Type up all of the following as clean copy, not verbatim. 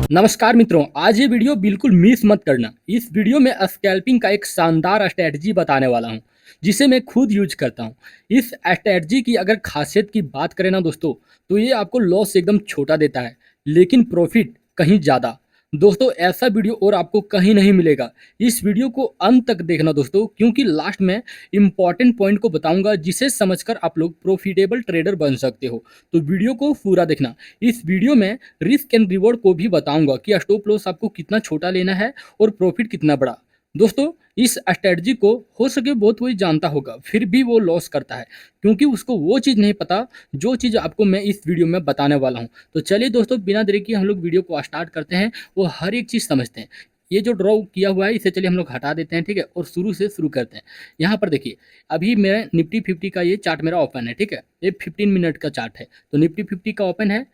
नमस्कार मित्रों, आज ये वीडियो बिल्कुल मिस मत करना। इस वीडियो में स्कैल्पिंग का एक शानदार स्ट्रैटेजी बताने वाला हूँ, जिसे मैं खुद यूज करता हूँ। इस स्ट्रैटेजी की अगर खासियत की बात करें ना दोस्तों, तो ये आपको लॉस एकदम छोटा देता है, लेकिन प्रॉफिट कहीं ज़्यादा। दोस्तों, ऐसा वीडियो और आपको कहीं नहीं मिलेगा। इस वीडियो को अंत तक देखना दोस्तों, क्योंकि लास्ट में इंपॉर्टेंट पॉइंट को बताऊंगा, जिसे समझकर आप लोग प्रॉफिटेबल ट्रेडर बन सकते हो। तो वीडियो को पूरा देखना। इस वीडियो में रिस्क एंड रिवॉर्ड को भी बताऊंगा कि स्टॉप लॉस आपको कितना छोटा लेना है और प्रॉफिट कितना बड़ा। दोस्तों, इस स्ट्रेटजी को हो सके बहुत कोई जानता होगा, फिर भी वो लॉस करता है, क्योंकि उसको वो चीज़ नहीं पता जो चीज़ आपको मैं इस वीडियो में बताने वाला हूँ। तो चलिए दोस्तों, बिना देरी के हम लोग वीडियो को स्टार्ट करते हैं, वो हर एक चीज़ समझते हैं। ये जो ड्रॉ किया हुआ है, इसे चलिए हम लोग हटा देते हैं, ठीक है, और शुरू से शुरू करते हैं। यहाँ पर देखिए, अभी मेरा निफ्टी 50 का ये चार्ट मेरा ओपन है, ठीक है। ये 15 मिनट का चार्ट है, तो निफ्टी 50 का ओपन है।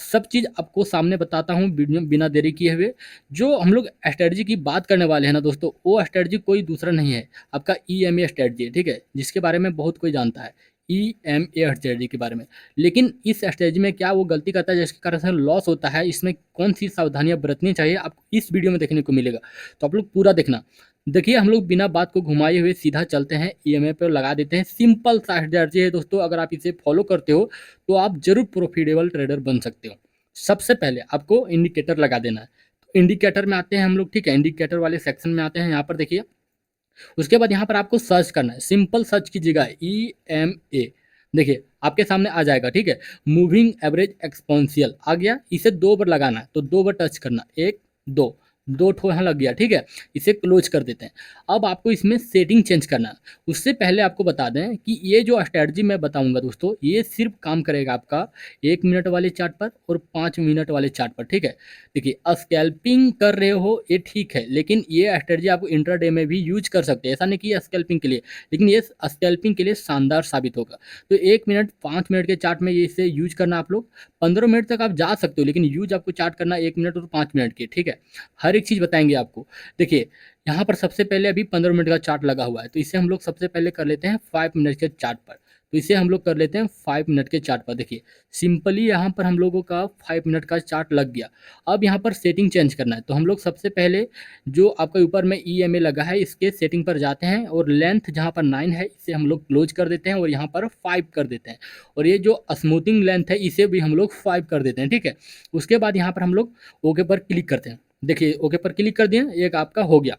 सब चीज़ आपको सामने बताता हूँ बिना देरी किए हुए। जो हम लोग स्ट्रेटजी की बात करने वाले हैं ना दोस्तों, वो स्ट्रेटजी कोई दूसरा नहीं है, आपका ईएमए स्ट्रेटजी है, ठीक है, जिसके बारे में बहुत कोई जानता है, ईएमए स्ट्रेटजी के बारे में। लेकिन इस स्ट्रेटजी में क्या वो गलती करता है जिसके कारण से लॉस होता है, इसमें कौन सी सावधानियां बरतनी चाहिए, आपको इस वीडियो में देखने को मिलेगा। तो आप लोग पूरा देखना। देखिए, हम लोग बिना बात को घुमाए हुए सीधा चलते हैं, ईएमए पर लगा देते हैं। सिंपल सा स्ट्रेटजी है दोस्तों, अगर आप इसे फॉलो करते हो तो आप जरूर प्रॉफिटेबल ट्रेडर बन सकते हो। सबसे पहले आपको इंडिकेटर लगा देना है। तो इंडिकेटर में आते हैं हम लोग, ठीक है, इंडिकेटर वाले सेक्शन में आते हैं। यहाँ पर देखिए, उसके बाद यहाँ पर आपको सर्च करना है, सिंपल सर्च कीजिएगा EMA। देखिए, आपके सामने आ जाएगा, ठीक है। मूविंग एवरेज एक्सपोनेंशियल आ गया, इसे 2 बार लगाना है, तो 2 बार टच करना, 1 2, 2 ठो यहाँ लग गया, ठीक है। इसे क्लोज कर देते हैं। अब आपको इसमें सेटिंग चेंज करना है। उससे पहले आपको बता दें कि ये जो स्ट्रेटजी मैं बताऊंगा दोस्तों, ये सिर्फ काम करेगा आपका 1 मिनट वाले चार्ट पर और 5 मिनट वाले चार्ट पर, ठीक है। देखिए, स्कैल्पिंग कर रहे हो ये ठीक है, लेकिन ये स्ट्रेटजी आप इंट्राडे में भी यूज कर सकते हैं। ऐसा नहीं कि स्कैल्पिंग के लिए, लेकिन ये स्कैल्पिंग के लिए शानदार साबित होगा। तो 1 मिनट 5 मिनट के चार्ट में ये इसे यूज करना आप लोग। 15 मिनट तक आप जा सकते हो, लेकिन यूज आपको चार्ट करना 1 मिनट और 5 मिनट के, ठीक है। हर एक चीज़ बताएंगे आपको। देखिए, यहाँ पर सबसे पहले अभी 15 मिनट का चार्ट लगा हुआ है, तो इसे हम लोग सबसे पहले कर लेते हैं 5 मिनट के चार्ट पर। तो इसे हम लोग कर लेते हैं 5 मिनट के चार्ट पर। देखिए, सिंपली यहाँ पर हम लोगों का 5 मिनट का चार्ट लग गया। अब यहाँ पर सेटिंग चेंज करना है, तो हम लोग सबसे पहले जो आपका ऊपर में EMA लगा है, इसके सेटिंग पर जाते हैं, और लेंथ जहाँ पर 9 है, इसे हम लोग क्लोज कर देते हैं और यहाँ पर 5 कर देते हैं। और ये जो स्मूथिंग लेंथ है, इसे भी हम लोग 5 कर देते हैं, ठीक है। उसके बाद यहाँ पर हम लोग ओके पर क्लिक करते हैं। देखिए, ओके पर क्लिक कर दिए, एक आपका हो गया।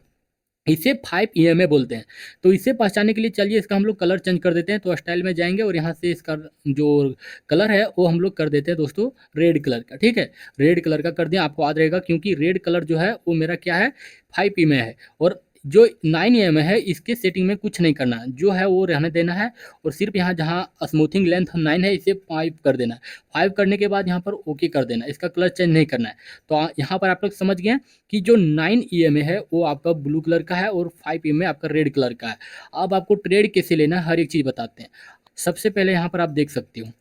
इसे 5 EMA बोलते हैं। तो इसे पहचानने के लिए चलिए इसका हम लोग कलर चेंज कर देते हैं। तो स्टाइल में जाएंगे और यहाँ से इसका जो कलर है वो हम लोग कर देते हैं दोस्तों रेड कलर का, ठीक है। रेड कलर का कर दिया, आपको याद रहेगा, क्योंकि रेड कलर जो है वो मेरा क्या है, 5 EMA है। और जो 9 EMA है, इसके सेटिंग में कुछ नहीं करना, जो है वो रहने देना है। और सिर्फ यहाँ जहाँ स्मूथिंग लेंथ 9 है, इसे 5 कर देना है। 5 करने के बाद यहाँ पर ओके कर देना है, इसका कलर चेंज नहीं करना है। तो यहाँ पर आप लोग समझ गए कि जो 9 EMA है वो आपका ब्लू कलर का है और 5 EMA आपका रेड कलर का है। अब आपको ट्रेड कैसे लेना है, हर एक चीज़ बताते हैं। सबसे पहले यहाँ पर आप देख सकते हो,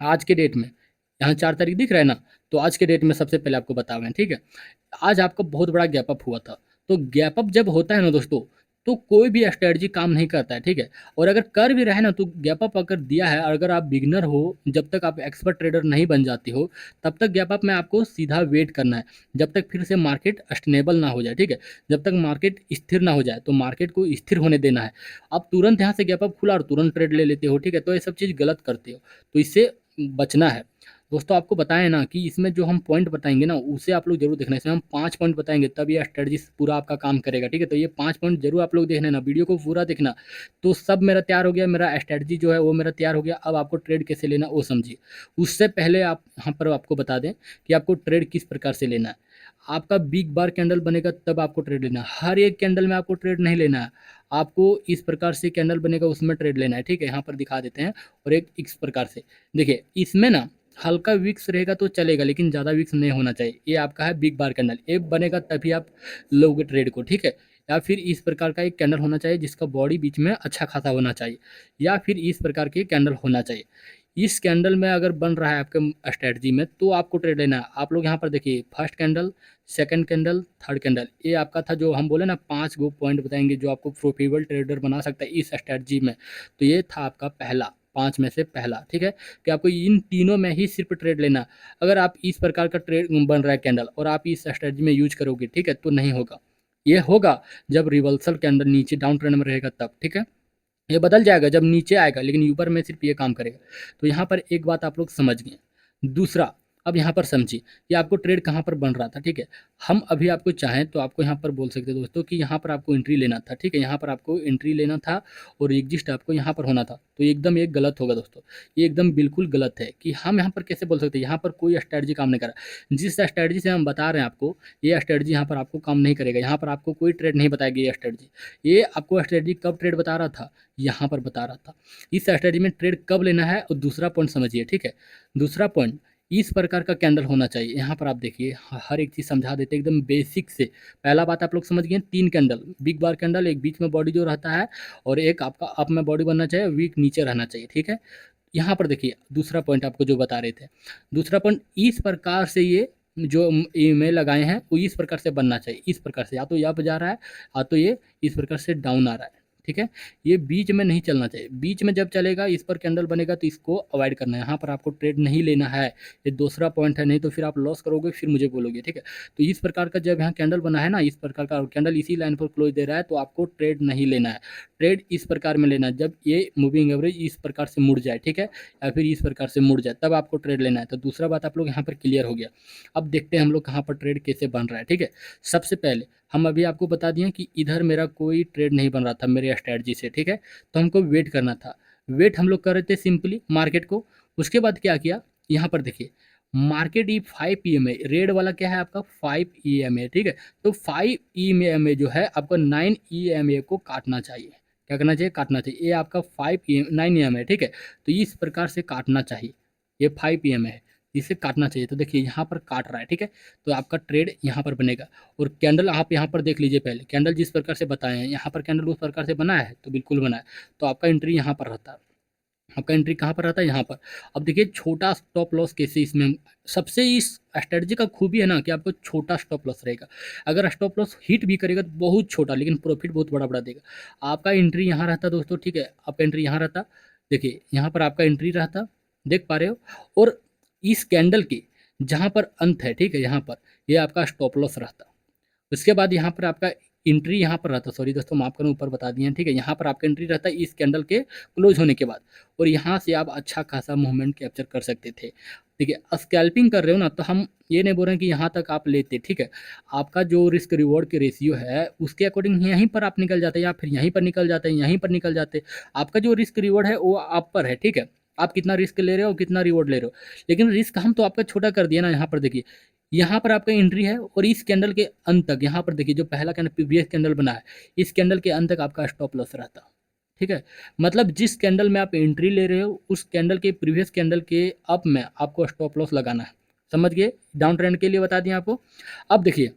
आज के डेट में यहाँ 4 तारीख दिख रहा है ना, तो आज के डेट में सबसे पहले आपको बता रहे हैं, ठीक है। आज आपका बहुत बड़ा गैप अप हुआ था। तो गैप अप जब होता है ना दोस्तों, तो कोई भी स्ट्रेटजी काम नहीं करता है, ठीक है। और अगर कर भी रहे ना, तो गैप अप अगर दिया है, अगर आप बिगनर हो, जब तक आप एक्सपर्ट ट्रेडर नहीं बन जाते हो, तब तक गैप अप में आपको सीधा वेट करना है, जब तक फिर से मार्केट स्टेबल ना हो जाए, ठीक है। जब तक मार्केट स्थिर ना हो जाए, तो मार्केट को स्थिर होने देना है। आप तुरंत यहाँ से गैप अप खुला और तुरंत ट्रेड ले लेते हो, ठीक है, तो ये सब चीज़ गलत करते हो, तो इससे बचना है। दोस्तों, आपको बताएं ना कि इसमें जो हम पॉइंट बताएंगे ना, उसे आप लोग जरूर देखना। इसमें हम 5 पॉइंट बताएंगे, तब ये स्ट्रेटजी पूरा आपका काम करेगा, ठीक है। तो ये 5 पॉइंट जरूर आप लोग देखना ना, वीडियो को पूरा देखना। तो सब मेरा तैयार हो गया, मेरा स्ट्रेटजी जो है वो मेरा तैयार हो गया। अब आपको ट्रेड कैसे लेना वो समझिए। उससे पहले आप यहाँ पर आपको बता दें कि आपको ट्रेड किस प्रकार से लेना है। आपका बिग बार कैंडल बनेगा तब आपको ट्रेड लेना है। हर एक कैंडल में आपको ट्रेड नहीं लेना है। आपको इस प्रकार से कैंडल बनेगा, उसमें ट्रेड लेना है, ठीक है। यहाँ पर दिखा देते हैं। और एक इस प्रकार से देखिए, इसमें ना हल्का विक्स रहेगा तो चलेगा, लेकिन ज़्यादा विक्स नहीं होना चाहिए। ये आपका है बिग बार कैंडल, ये बनेगा तभी आप लोगे ट्रेड को, ठीक है। या फिर इस प्रकार का एक कैंडल होना चाहिए जिसका बॉडी बीच में अच्छा खासा होना चाहिए, या फिर इस प्रकार के कैंडल होना चाहिए। इस कैंडल में अगर बन रहा है आपके स्ट्रेटजी में, तो आपको ट्रेड लेना है। आप लोग यहाँ पर देखिए, first candle, second candle, third candle, ये आपका था जो हम बोले ना 5 गो पॉइंट बताएंगे जो आपको प्रोफिटेबल ट्रेडर बना सकता है इस स्ट्रेटजी में। तो ये था आपका पहला, 5 में से पहला, ठीक है, कि आपको इन तीनों में ही सिर्फ ट्रेड लेना। अगर आप इस प्रकार का ट्रेड बन रहा है कैंडल और आप इस स्ट्रेटजी में यूज करोगे, ठीक है, तो नहीं होगा। ये होगा जब रिवर्सल कैंडल नीचे डाउन ट्रेंड में रहेगा तब, ठीक है। ये बदल जाएगा जब नीचे आएगा, लेकिन ऊपर में सिर्फ ये काम करेगा। तो यहाँ पर एक बात आप लोग समझ गए। दूसरा, अब यहाँ पर समझिए कि आपको ट्रेड कहाँ पर बन रहा था, ठीक है। हम अभी आपको चाहें तो आपको यहाँ पर बोल सकते हैं दोस्तों कि यहाँ पर आपको एंट्री लेना था, ठीक है, यहाँ पर आपको एंट्री लेना था और एग्जिस्ट आपको यहाँ पर होना था। तो एकदम एक गलत होगा दोस्तों, ये एकदम बिल्कुल गलत है कि हम यहाँ पर कैसे बोल सकते हैं। यहाँ पर कोई स्ट्रैटेजी काम नहीं कर रहा। जिस स्ट्रैटेजी से हम बता रहे हैं आपको, ये स्ट्रैटेजी यहाँ पर आपको काम नहीं करेगा। यहाँ पर आपको कोई ट्रेड नहीं बताएगी ये स्ट्रैटेजी। ये आपको स्ट्रैटेजी कब ट्रेड बता रहा था, यहाँ पर बता रहा था। इस स्ट्रैटेजी में ट्रेड कब लेना है। और दूसरा पॉइंट समझिए, ठीक है, दूसरा पॉइंट, इस प्रकार का कैंडल होना चाहिए। यहाँ पर आप देखिए हर एक चीज़ समझा देते एकदम बेसिक से। पहला बात आप लोग समझ गए, 3 कैंडल, बिग बार कैंडल, एक बीच में बॉडी जो रहता है और एक आपका अप में बॉडी बनना चाहिए, वीक नीचे रहना चाहिए, ठीक है। यहाँ पर देखिए दूसरा पॉइंट आपको जो बता रहे थे, दूसरा पॉइंट, इस प्रकार से ये जो ईमेल लगाए हैं वो इस प्रकार से बनना चाहिए। इस प्रकार से या तो अप जा रहा है या तो ये इस प्रकार से डाउन आ रहा है, ठीक है। ये बीच में नहीं चलना चाहिए। बीच में जब चलेगा इस पर कैंडल बनेगा तो इसको अवॉइड करना है। यहाँ पर आपको ट्रेड नहीं लेना है, ये दूसरा पॉइंट है, नहीं तो फिर आप लॉस करोगे, फिर मुझे बोलोगे, ठीक है। तो इस प्रकार का जब यहाँ कैंडल बना है ना, इस प्रकार का कैंडल इसी लाइन पर क्लोज दे रहा है तो आपको ट्रेड नहीं लेना है। ट्रेड इस प्रकार में लेना है जब ये मूविंग एवरेज इस प्रकार से मुड़ जाए, ठीक है, या फिर इस प्रकार से मुड़ जाए, तब आपको ट्रेड लेना है। तो दूसरा बात आप लोग यहाँ पर क्लियर हो गया। अब देखते हैं हम लोग कहाँ पर ट्रेड कैसे बन रहा है, ठीक है। सबसे पहले हम अभी आपको बता दिए कि इधर मेरा कोई ट्रेड नहीं बन रहा था मेरे स्ट्रैटेजी से, ठीक है। तो हमको वेट करना था। वेट हम लोग कर रहे थे सिंपली मार्केट को। उसके बाद क्या किया, यहाँ पर देखिए मार्केट ई 5 EMA, रेड वाला क्या है आपका 5 EMA, ठीक है। तो 5 EMA जो है आपको 9 EMA को काटना चाहिए। क्या करना चाहिए, काटना चाहिए। ये आपका 9 EMA, ठीक है। तो इस प्रकार से काटना चाहिए। ये 5 EMA है, इसे काटना चाहिए। तो देखिए यहाँ पर काट रहा है, ठीक है। तो आपका ट्रेड यहाँ पर बनेगा। और कैंडल आप यहाँ पर देख लीजिए, पहले कैंडल जिस प्रकार से बताए हैं, यहाँ पर कैंडल उस प्रकार से बना है तो बिल्कुल बना है। तो आपका एंट्री यहाँ पर रहता है। आपका एंट्री कहाँ पर रहता है, यहाँ पर। अब देखिए छोटा स्टॉप लॉस कैसे इसमें, सबसे इस स्ट्रेटजी का खूबी है ना कि आपको छोटा स्टॉप लॉस रहेगा। अगर स्टॉप लॉस हिट भी करेगा तो बहुत छोटा, लेकिन प्रॉफिट बहुत बड़ा बड़ा देगा। आपका एंट्री यहाँ रहता दोस्तों, ठीक है, आपका एंट्री यहाँ रहता। देखिए यहाँ पर आपका एंट्री रहता, देख पा रहे हो। और इस कैंडल के जहाँ पर अंत है, ठीक है, यहाँ पर ये आपका स्टॉप लॉस रहता। उसके बाद यहाँ पर आपका एंट्री यहाँ पर रहता, सॉरी दोस्तों माफ करूँ ऊपर बता दिए हैं, ठीक है। यहाँ पर आपका एंट्री रहता है इस कैंडल के क्लोज होने के बाद, और यहाँ से आप अच्छा खासा मूवमेंट कैप्चर कर सकते थे, ठीक है। स्कैल्पिंग कर रहे हो ना, तो हम ये नहीं बोल रहे हैं कि यहाँ तक आप लेते, ठीक है। आपका जो रिस्क रिवॉर्ड के रेशियो है उसके अकॉर्डिंग यहीं पर आप निकल जाते हैं, या फिर यहीं पर निकल जाते हैं, यहीं पर निकल जाते। आपका जो रिस्क रिवॉर्ड है वो आप पर है, ठीक है। आप कितना रिस्क ले रहे हो, कितना रिवॉर्ड ले रहे हो। लेकिन रिस्क हम तो आपका छोटा कर दिया ना। यहाँ पर देखिए, यहाँ पर आपका एंट्री है और इस कैंडल के अंत तक, यहाँ पर देखिए जो पहला कैंडल प्रीवियस कैंडल बना है, इस कैंडल के अंत तक आपका स्टॉप लॉस रहता, ठीक है। मतलब जिस कैंडल में आप एंट्री ले रहे हो उस कैंडल के प्रीवियस कैंडल के अप में आपको स्टॉप लॉस लगाना है। समझ गए, डाउन ट्रेंड के लिए बता दिया आपको। अब देखिए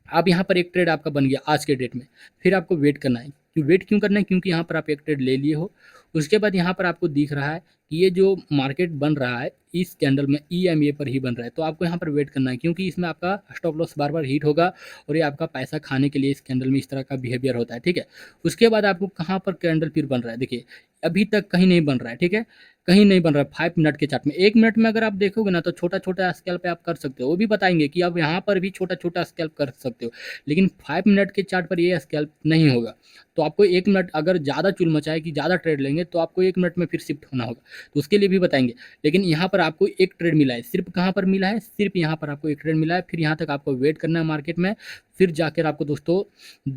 अब यहाँ पर एक ट्रेड आपका बन गया आज के डेट में, फिर आपको वेट करना है। वेट क्यों करना है, क्योंकि यहाँ पर आप एक ट्रेड ले लिए हो। उसके बाद यहाँ पर आपको दिख रहा है कि ये जो मार्केट बन रहा है इस कैंडल में EMA पर ही बन रहा है, तो आपको यहाँ पर वेट करना है, क्योंकि इसमें आपका स्टॉप लॉस बार बार हिट होगा और ये आपका पैसा खाने के लिए इस कैंडल में इस तरह का बिहेवियर होता है, ठीक है। उसके बाद आपको कहाँ पर कैंडल फिर बन रहा है, देखिए अभी तक कहीं नहीं बन रहा है, ठीक है, कहीं नहीं बन रहा है। 5 मिनट के चार्ट में, 1 मिनट में अगर आप देखोगे ना तो छोटा छोटा स्केल पे आप कर सकते हो, वो भी बताएंगे कि आप यहाँ पर भी छोटा छोटा स्केल्प कर सकते हो। लेकिन 5 मिनट के चार्ट पर ये स्केल्प नहीं होगा। तो आपको 1 मिनट अगर ज़्यादा चुल मचाए कि ज़्यादा ट्रेड लेंगे तो आपको 1 मिनट में फिर शिफ्ट होना होगा, तो उसके लिए भी बताएंगे। लेकिन यहाँ पर आपको एक ट्रेड मिला है, सिर्फ कहाँ पर मिला है, सिर्फ यहाँ पर आपको एक ट्रेड मिला है। फिर यहाँ तक आपको वेट करना है मार्केट में, फिर जाकर आपको दोस्तों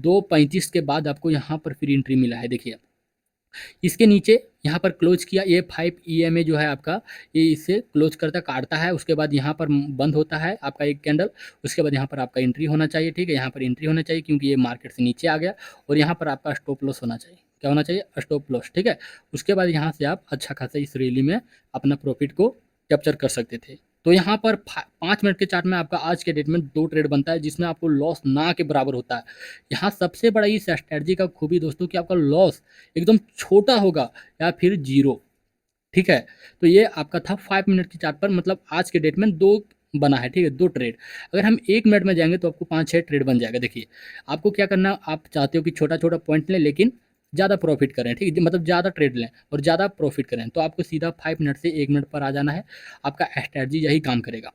2:35 के बाद आपको यहाँ पर फिर एंट्री मिला है। देखिए इसके नीचे यहाँ पर क्लोज किया, ये 5 EMA जो है आपका, ये इसे क्लोज करता काटता है। उसके बाद यहाँ पर बंद होता है आपका एक कैंडल। उसके बाद यहाँ पर आपका एंट्री होना चाहिए, ठीक है, यहाँ पर एंट्री होना चाहिए क्योंकि ये मार्केट से नीचे आ गया। और यहाँ पर आपका स्टॉप लॉस होना चाहिए, क्या होना चाहिए, स्टॉप लॉस, ठीक है। उसके बाद यहाँ से आप अच्छा खासा इस रैली में अपना प्रॉफिट को कैप्चर कर सकते थे। तो यहाँ पर 5 मिनट के चार्ट में आपका आज के डेट में 2 ट्रेड बनता है जिसमें आपको लॉस ना के बराबर होता है। यहाँ सबसे बड़ा इस स्ट्रैटेजी का खूबी दोस्तों कि आपका लॉस एकदम छोटा होगा या फिर जीरो, ठीक है। तो ये आपका था 5 मिनट के चार्ट पर, मतलब आज के डेट में 2 बना है, ठीक है, 2 ट्रेड। अगर हम 1 मिनट में जाएंगे तो आपको 5-6 ट्रेड बन जाएगा। देखिए आपको क्या करना, आप चाहते हो कि छोटा छोटा पॉइंट लें लेकिन ज़्यादा प्रॉफिट करें, ठीक है, मतलब ज़्यादा ट्रेड लें और ज़्यादा प्रॉफिट करें, तो आपको सीधा 5 मिनट से 1 मिनट पर आ जाना है। आपका स्ट्रैटेजी यही काम करेगा।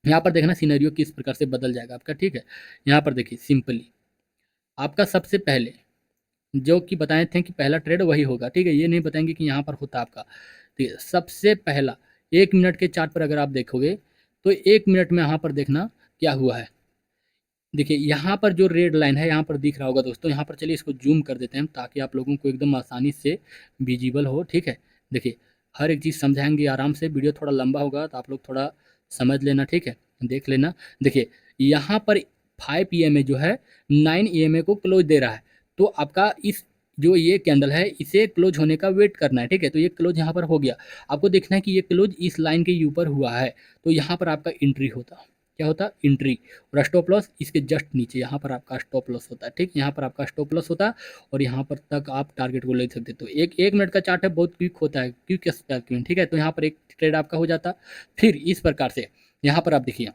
यहाँ पर देखना सिनेरियो किस प्रकार से बदल जाएगा आपका, ठीक है। यहाँ पर देखिए सिंपली आपका सबसे पहले जो कि बताए थे कि पहला ट्रेड वही होगा, ठीक है, ये नहीं बताएंगे कि यहाँ पर होता आपका। ठीक है, सबसे पहला 1 मिनट के चार्ट पर अगर आप देखोगे तो 1 मिनट में यहाँ पर देखना क्या हुआ है। देखिए यहाँ पर जो रेड लाइन है यहाँ पर दिख रहा होगा दोस्तों, यहाँ पर चलिए इसको जूम कर देते हैं ताकि आप लोगों को एकदम आसानी से विजिबल हो, ठीक है। देखिए हर एक चीज़ समझाएंगे आराम से, वीडियो थोड़ा लंबा होगा तो आप लोग थोड़ा समझ लेना, ठीक है, देख लेना। देखिए यहाँ पर 5 PM जो है 9 AM को क्लोज दे रहा है, तो आपका इस जो ये कैंडल है इसे क्लोज होने का वेट करना है, ठीक है। तो ये क्लोज यहाँ पर हो गया, आपको देखना है कि ये क्लोज इस लाइन के ऊपर हुआ है, तो यहाँ पर आपका एंट्री होता, क्या होता, एंट्री। और स्टॉप लॉस इसके जस्ट नीचे यहाँ पर आपका स्टॉप लॉस होता है, ठीक, यहाँ पर आपका स्टॉप लॉस होता है और यहाँ पर तक आप टारगेट को ले सकते। तो एक मिनट का चार्ट है, बहुत क्विक होता है, क्विक स्पैकिंग, ठीक है। तो यहाँ पर एक ट्रेड आपका हो जाता। फिर इस प्रकार से यहाँ पर आप देखिए,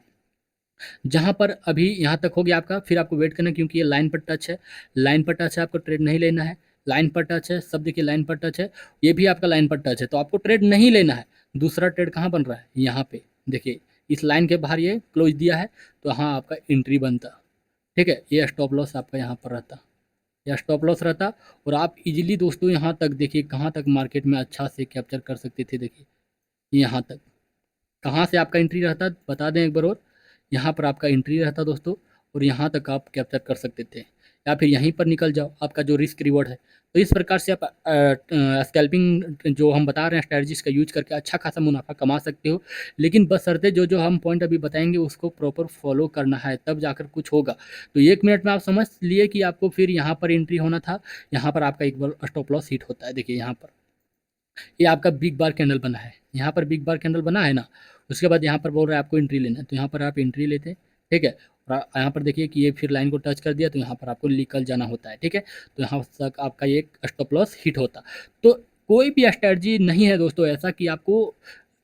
जहाँ पर अभी यहाँ तक हो गया आपका, फिर आपको वेट करना है क्योंकि ये लाइन पर टच है, लाइन पर टच है, आपको ट्रेड नहीं लेना है। लाइन पर टच है, सब देखिए लाइन पर टच है, ये भी आपका लाइन पर टच है, तो आपको ट्रेड नहीं लेना है। दूसरा ट्रेड कहाँ बन रहा है, यहाँ पे देखिए इस लाइन के बाहर ये क्लोज दिया है, तो हाँ आपका एंट्री बनता, ठीक है। ये स्टॉप लॉस आपका यहाँ पर रहता, या स्टॉप लॉस रहता। और आप इजीली दोस्तों यहाँ तक देखिए कहाँ तक मार्केट में अच्छा से कैप्चर कर सकते थे। देखिए यहाँ तक कहाँ से आपका एंट्री रहता बता दें एक बार और, यहाँ पर आपका एंट्री रहता दोस्तों, और यहाँ तक आप कैप्चर कर सकते थे, या फिर यहीं पर निकल जाओ, आपका जो रिस्क रिवॉर्ड है। तो इस प्रकार से आप स्कैल्पिंग जो हम बता रहे हैं स्ट्रैटेजीज का यूज करके अच्छा खासा मुनाफा कमा सकते हो। लेकिन बशर्ते जो जो हम पॉइंट अभी बताएंगे उसको प्रॉपर फॉलो करना है, तब जाकर कुछ होगा। तो 1 मिनट में आप समझ लिए कि आपको फिर यहाँ पर एंट्री होना था, यहाँ पर आपका एक बार स्टॉप लॉस हिट होता है। देखिए यहाँ पर ये आपका बिग बार कैंडल बना है, यहाँ पर बिग बार कैंडल बना है ना, उसके बाद यहाँ पर बोल रहा है आपको एंट्री लेना है, तो यहाँ पर आप एंट्री लेते हैं, ठीक है। और यहाँ पर देखिए कि ये फिर लाइन को टच कर दिया, तो यहाँ पर आपको निकल जाना होता है, ठीक है। तो यहाँ तक आपका ये स्टॉप लॉस हिट होता। तो कोई भी स्ट्रैटेजी नहीं है दोस्तों ऐसा कि आपको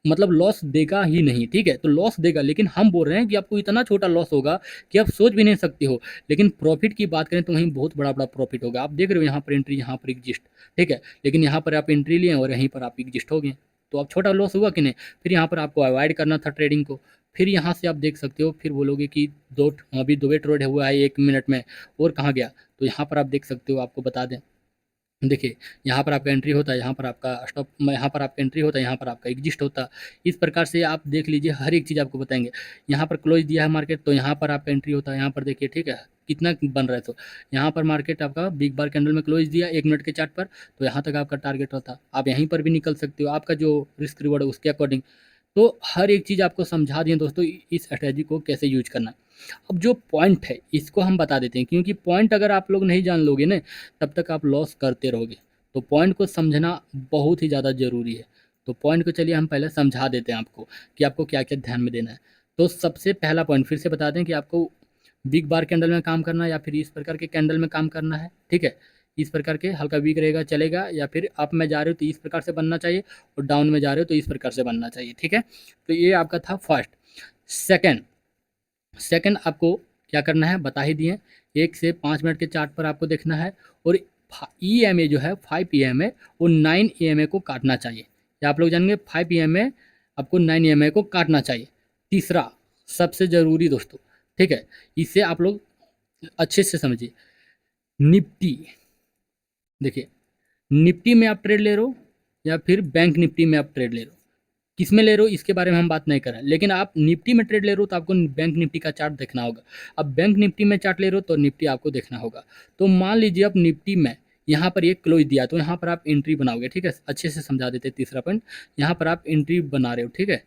मतलब लॉस देगा ही नहीं, ठीक है। तो लॉस देगा, लेकिन हम बोल रहे हैं कि आपको इतना छोटा लॉस होगा कि आप सोच भी नहीं सकते हो। लेकिन प्रॉफिट की बात करें तो वहीं बहुत बड़ा बड़ा प्रॉफिट होगा। आप देख रहे हो यहाँ पर एंट्री, यहाँ पर एग्जिस्ट, ठीक है, लेकिन यहाँ पर आप एंट्री लिए और यहीं पर आप एग्जिस्ट हो गए, तो आप छोटा लॉस हुआ कि नहीं। फिर यहाँ पर आपको अवॉइड करना था ट्रेडिंग को। फिर यहाँ से आप देख सकते हो, फिर बोलोगे कि अभी दो ट्रेड हुआ है 1 मिनट में और कहाँ गया, तो यहाँ पर आप देख सकते हो, आपको बता दें। देखिए यहाँ पर आपका एंट्री होता है, यहाँ पर आपका स्टॉप, यहाँ पर आपका एंट्री होता है, यहाँ पर आपका एग्जिस्ट होता है। इस प्रकार से आप देख लीजिए, हर एक चीज़ आपको बताएंगे। यहाँ पर क्लोज दिया है मार्केट, तो यहाँ पर आपका एंट्री होता है, यहाँ पर देखिए, ठीक है, कितना बन रहा है। तो यहाँ पर मार्केट आपका बिग बार कैंडल में क्लोज दिया 1 मिनट के चार्ट पर, तो यहाँ तक आपका टारगेट होता है। आप यहीं पर भी निकल सकते हो, आपका जो रिस्क रिवॉर्ड है उसके अकॉर्डिंग। तो हर एक चीज़ आपको समझा दिए दोस्तों, इस स्ट्रेटजी को कैसे यूज करना। अब जो पॉइंट है इसको हम बता देते हैं, क्योंकि पॉइंट अगर आप लोग नहीं जान लोगे ना, तब तक आप लॉस करते रहोगे। तो पॉइंट को समझना बहुत ही ज़्यादा ज़रूरी है। तो पॉइंट को चलिए हम पहले समझा देते हैं आपको कि आपको क्या क्या ध्यान में देना है। तो सबसे पहला पॉइंट फिर से बता दें कि आपको बिग बार कैंडल में काम करना है या फिर इस प्रकार के कैंडल में काम करना है, ठीक है। इस प्रकार के हल्का वीक रहेगा चलेगा, या फिर अप में जा रहे हो तो इस प्रकार से बनना चाहिए, और डाउन में जा रहे हो तो इस प्रकार से बनना चाहिए, ठीक है। तो ये आपका था फर्स्ट। सेकंड आपको क्या करना है बता ही दिए, 1 से 5 मिनट के चार्ट पर आपको देखना है, और EMA जो है 5 EMA वो 9 EMA को काटना चाहिए। या आप लोग जानेंगे 5 EMA आपको 9 EMA को काटना चाहिए। तीसरा सबसे ज़रूरी दोस्तों, ठीक है, इसे आप लोग अच्छे से समझिए। निफ्टी, देखिए निफ्टी में आप ट्रेड ले रहे हो या फिर बैंक निफ्टी में आप ट्रेड ले रहे हो, किस में ले रहे हो इसके बारे में हम बात नहीं कर रहे हैं। लेकिन आप निफ्टी में ट्रेड ले रहे हो तो आपको बैंक निफ्टी का चार्ट देखना होगा। अब बैंक निफ्टी में चार्ट ले रहे हो तो निफ्टी आपको देखना होगा। तो मान लीजिए आप निफ्टी में यहाँ पर एक क्लोज दिया, तो यहाँ पर आप एंट्री बनाओगे, ठीक है। अच्छे से समझा देते हैं तीसरा पॉइंट, यहाँ पर आप एंट्री बना रहे हो, ठीक है।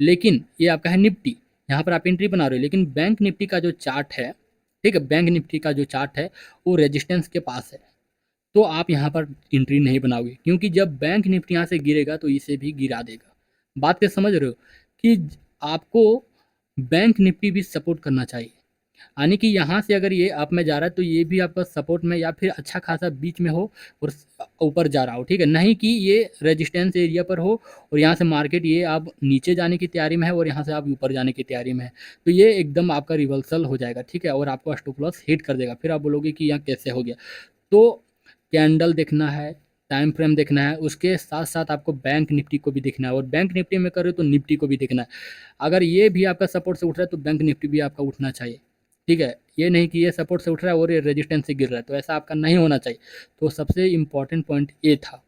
लेकिन ये आपका है निफ्टी, यहाँ पर आप एंट्री बना रहे हो, लेकिन बैंक निफ्टी का जो चार्ट है, ठीक है, बैंक निफ्टी का जो चार्ट है वो रेजिस्टेंस के पास है, तो आप यहाँ पर एंट्री नहीं बनाओगे, क्योंकि जब बैंक निफ्टी यहाँ से गिरेगा तो इसे भी गिरा देगा। बात के समझ रहे हो कि आपको बैंक निफ्टी भी सपोर्ट करना चाहिए, यानी कि यहाँ से अगर ये अप में जा रहा है तो ये भी आपका सपोर्ट में या फिर अच्छा खासा बीच में हो और ऊपर जा रहा हो, ठीक है। नहीं कि ये रेजिस्टेंस एरिया पर हो और यहाँ से मार्केट ये आप नीचे जाने की तैयारी में है और यहाँ से आप ऊपर जाने की तैयारी में है, तो ये एकदम आपका रिवर्सल हो जाएगा, ठीक है, और आपको स्टॉप लॉस हिट कर देगा। फिर आप बोलोगे कि यहाँ कैसे हो गया। तो कैंडल देखना है, टाइम फ्रेम देखना है, उसके साथ-साथ आपको बैंक निफ्टी को भी देखना है और बैंक निफ्टी में करें तो निफ्टी को भी देखना है। अगर ये भी आपका सपोर्ट से उठ रहा है तो बैंक निफ्टी भी आपका उठना चाहिए, ठीक है? ये नहीं कि ये सपोर्ट से उठ रहा है और ये रेजिस्टेंस से गिर रहा है, तो ऐसा आपका नहीं होना चाहिए। तो सबसे इम्पोर्टेंट पॉइंट ये था।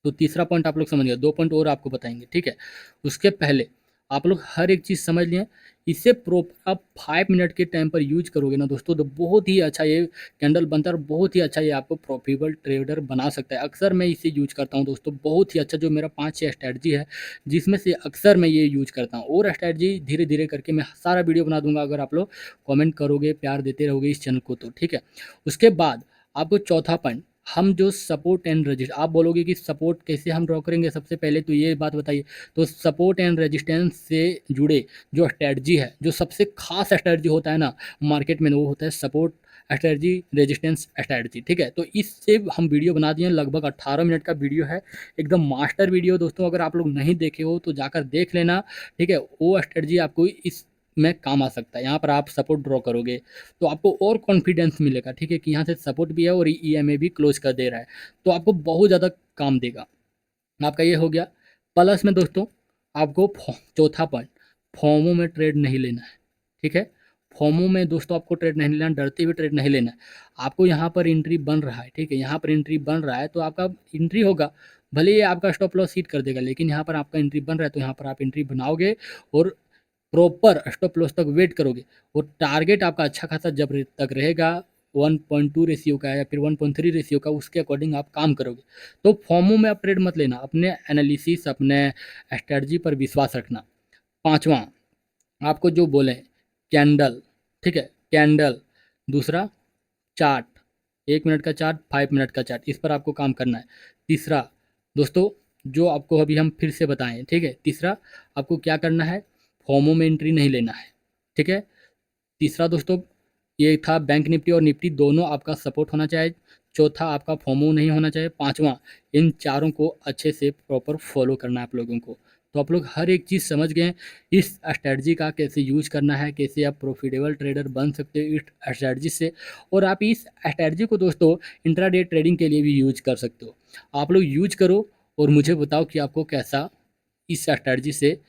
तो तीसरा पॉइंट आप लोग समझ गए, 2 पॉइंट और आपको बताएँगे, ठीक है? उसके पहले आप लोग हर एक चीज़ समझ लें, इसे प्रॉपर आप 5 मिनट के टाइम पर यूज़ करोगे ना दोस्तों, तो बहुत ही अच्छा ये कैंडल बनता है और बहुत ही अच्छा ये आपको प्रॉफिटेबल ट्रेडर बना सकता है। अक्सर मैं इसे यूज़ करता हूँ दोस्तों, बहुत ही अच्छा जो मेरा 5-6 स्ट्रैटेजी है, जिसमें से अक्सर मैं ये यूज़ करता हूँ और स्ट्रैटेजी धीरे-धीरे करके मैं सारा वीडियो बना दूँगा अगर आप लोग कमेंट करोगे, प्यार देते रहोगे इस चैनल को तो, ठीक है? उसके बाद आपको चौथा पॉइंट, हम जो सपोर्ट एंड रजिस्ट, आप बोलोगे कि सपोर्ट कैसे हम ड्रॉ करेंगे, सबसे पहले तो ये बात बताइए। तो सपोर्ट एंड रेजिस्टेंस से जुड़े जो स्ट्रैटेजी है, जो सबसे खास स्ट्रैटेजी होता है ना मार्केट में, वो होता है सपोर्ट स्ट्रैटेजी, रेजिस्टेंस स्ट्रैटेजी, ठीक है? तो इससे हम वीडियो बना दिए हैं, लगभग 18 मिनट का वीडियो है, एकदम मास्टर वीडियो दोस्तों। अगर आप लोग नहीं देखे हो तो जाकर देख लेना, ठीक है? वो स्ट्रैटेजी आपको इस में काम आ सकता है। यहाँ पर आप सपोर्ट ड्रॉ करोगे तो आपको और कॉन्फिडेंस मिलेगा, ठीक है? कि यहाँ से सपोर्ट भी है और ईएमए भी क्लोज कर दे रहा है, तो आपको बहुत ज़्यादा काम देगा। आपका ये हो गया। प्लस में दोस्तों आपको चौथा पॉइंट, फोमो में ट्रेड नहीं लेना है, ठीक है? फोमो में दोस्तों आपको ट्रेड नहीं लेना, डरते हुए ट्रेड नहीं लेना है। आपको यहाँ पर एंट्री बन रहा है, ठीक है? यहाँ पर एंट्री बन रहा है तो आपका एंट्री होगा, भले ही आपका स्टॉप लॉस हिट कर देगा, लेकिन यहाँ पर आपका एंट्री बन रहा है तो यहाँ पर आप एंट्री बनाओगे और प्रॉपर स्टॉप लॉस तक वेट करोगे और टारगेट आपका अच्छा खासा जब तक रहेगा 1.2 रेशियो का या फिर 1.3 रेशियो का, उसके अकॉर्डिंग आप काम करोगे। तो फॉर्मो में आप ट्रेड मत लेना, अपने एनालिसिस, अपने स्ट्रेटजी पर विश्वास रखना। पांचवा, आपको जो बोले कैंडल, ठीक है? कैंडल, दूसरा चार्ट, 1 मिनट का चार्ट, 5 मिनट का चार्ट, इस पर आपको काम करना है। तीसरा दोस्तों, जो आपको अभी हम फिर से बताएं, ठीक है? तीसरा आपको क्या करना है, फॉर्मो में एंट्री नहीं लेना है, ठीक है? तीसरा दोस्तों ये था, बैंक निफ्टी और निफ्टी दोनों आपका सपोर्ट होना चाहिए। चौथा आपका फोमो नहीं होना चाहिए। पांचवा, इन चारों को अच्छे से प्रॉपर फॉलो करना है आप लोगों को। तो आप लोग हर एक चीज़ समझ गए इस स्ट्रैटेजी का, कैसे यूज़ करना है, कैसे आप प्रॉफिटेबल ट्रेडर बन सकते हो इस स्ट्रैटेजी से। और आप इस स्ट्रैटेजी को दोस्तों इंट्राडे ट्रेडिंग के लिए भी यूज कर सकते हो। आप लोग यूज करो और मुझे बताओ कि आपको कैसा इस स्ट्रैटेजी से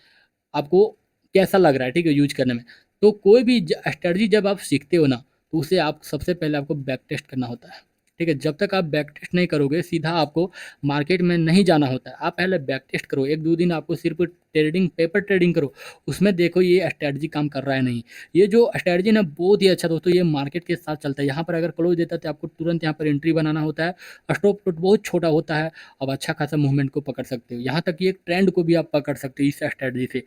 आपको कैसा लग रहा है, ठीक है, यूज करने में। तो कोई भी स्ट्रेटजी जब आप सीखते हो ना, तो उसे आप सबसे पहले आपको बैक टेस्ट करना होता है, ठीक है? जब तक आप बैक टेस्ट नहीं करोगे, सीधा आपको मार्केट में नहीं जाना होता है। आप पहले बैक टेस्ट करो, 1-2 दिन आपको सिर्फ ट्रेडिंग, पेपर ट्रेडिंग करो, उसमें देखो ये स्ट्रैटेजी काम कर रहा है नहीं। ये जो स्ट्रैटेजी ना बहुत ही अच्छा दोस्तों, ये मार्केट के साथ चलता है। यहाँ पर अगर क्लोज देता है तो आपको तुरंत यहाँ पर एंट्री बनाना होता है, स्टॉप लॉस बहुत छोटा होता है, अब अच्छा खासा मूवमेंट को पकड़ सकते हो। यहाँ तक कि एक ट्रेंड को भी आप पकड़ सकते हो इस स्ट्रैटेजी से।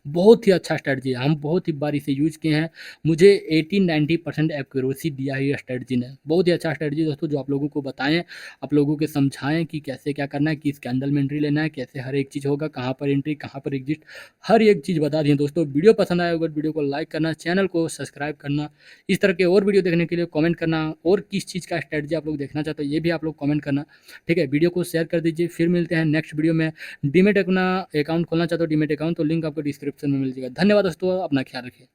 बहुत ही अच्छा स्ट्रैटेजी है, हम बहुत ही बार इसे यूज़ किए हैं, मुझे 80-90% एक्यूरेसी दिया है ये स्ट्रैटेजी ने। बहुत ही अच्छा स्ट्रैटेजी दोस्तों, जो आप लोगों को बताएं, आप लोगों को समझाएं कि कैसे क्या करना है, किस कैंडल में एंट्री लेना है, कैसे हर एक चीज़ होगा, कहाँ पर एंट्री, कहाँ पर एग्जिट, हर एक चीज़ बता दिए दोस्तों। वीडियो पसंद आया होगा, वीडियो को लाइक करना, चैनल को सब्सक्राइब करना, इस तरह के और वीडियो देखने के लिए कमेंट करना, और किस चीज़ का स्ट्रैटेजी आप लोग देखना चाहते हो ये भी आप लोग कमेंट करना, ठीक है? वीडियो को शेयर कर दीजिए। फिर मिलते हैं नेक्स्ट वीडियो में। डीमेट अपना अकाउंट खोलना चाहते हो, डीमेट अकाउंट, तो लिंक आपको डिस्क्रिप्शन में मिल जाएगा। धन्यवाद दोस्तों, अपना ख्याल रखिए।